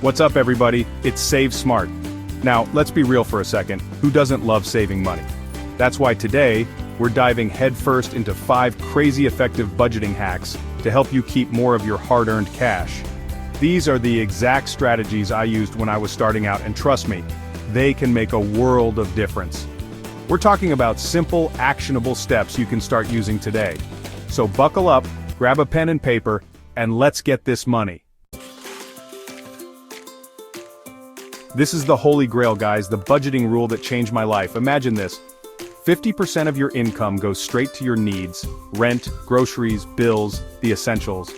What's up everybody, it's Save Smart. Now, let's be real for a second, who doesn't love saving money? That's why today, we're diving headfirst into 5 crazy effective budgeting hacks to help you keep more of your hard-earned cash. These are the exact strategies I used when I was starting out, and trust me, they can make a world of difference. We're talking about simple, actionable steps you can start using today. So buckle up, grab a pen and paper, and let's get this money. This is the holy grail, guys, the budgeting rule that changed my life. Imagine this. 50% of your income goes straight to your needs, rent, groceries, bills, the essentials.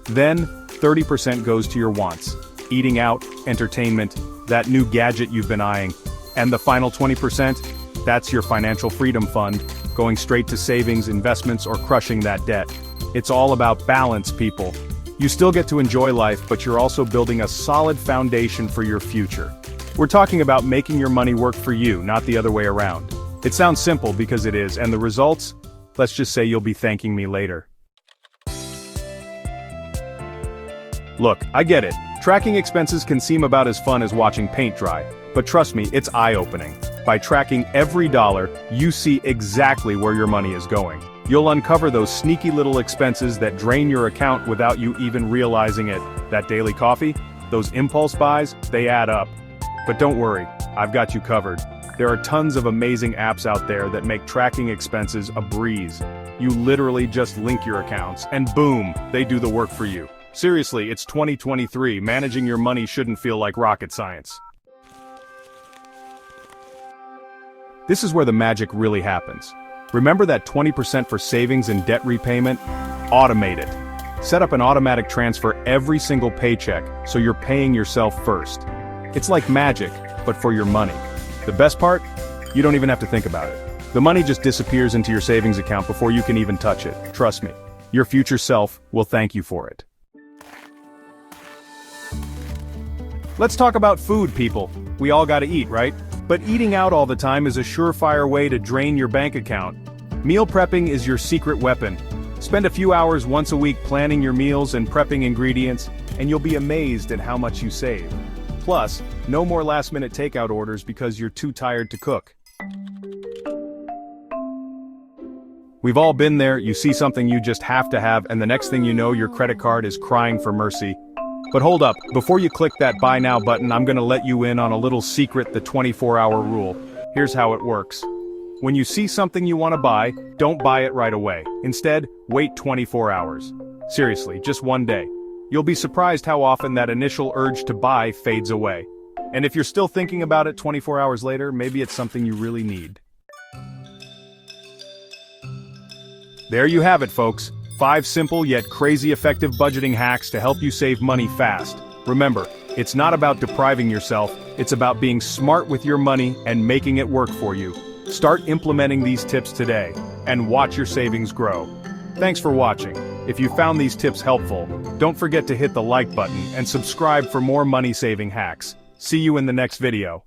Then, 30% goes to your wants, eating out, entertainment, that new gadget you've been eyeing. And the final 20%? That's your financial freedom fund, going straight to savings, investments, or crushing that debt. It's all about balance, people. You still get to enjoy life, but you're also building a solid foundation for your future. We're talking about making your money work for you, not the other way around. It sounds simple because it is, and the results? Let's just say you'll be thanking me later. Look, I get it. Tracking expenses can seem about as fun as watching paint dry, but trust me, it's eye-opening. By tracking every dollar, you see exactly where your money is going. You'll uncover those sneaky little expenses that drain your account without you even realizing it. That daily coffee? Those impulse buys? They add up. But don't worry, I've got you covered. There are tons of amazing apps out there that make tracking expenses a breeze. You literally just link your accounts, and boom, they do the work for you. Seriously, it's 2023, managing your money shouldn't feel like rocket science. This is where the magic really happens. Remember that 20% for savings and debt repayment? Automate it. Set up an automatic transfer every single paycheck, so you're paying yourself first. It's like magic, but for your money. The best part? You don't even have to think about it. The money just disappears into your savings account before you can even touch it. Trust me, your future self will thank you for it. Let's talk about food, people. We all gotta eat, right? But eating out all the time is a surefire way to drain your bank account. Meal prepping is your secret weapon. Spend a few hours once a week planning your meals and prepping ingredients, and you'll be amazed at how much you save. Plus, no more last-minute takeout orders because you're too tired to cook. We've all been there, you see something you just have to have, and the next thing you know, your credit card is crying for mercy. But hold up, before you click that buy now button, I'm gonna let you in on a little secret, the 24-hour rule. Here's how it works. When you see something you want to buy, don't buy it right away. Instead, wait 24 hours. Seriously, just one day. You'll be surprised how often that initial urge to buy fades away. And if you're still thinking about it 24 hours later, maybe it's something you really need. There you have it, folks. 5 simple yet crazy effective budgeting hacks to help you save money fast. Remember, it's not about depriving yourself, it's about being smart with your money and making it work for you. Start implementing these tips today, and watch your savings grow. Thanks for watching. If you found these tips helpful, don't forget to hit the like button and subscribe for more money-saving hacks. See you in the next video.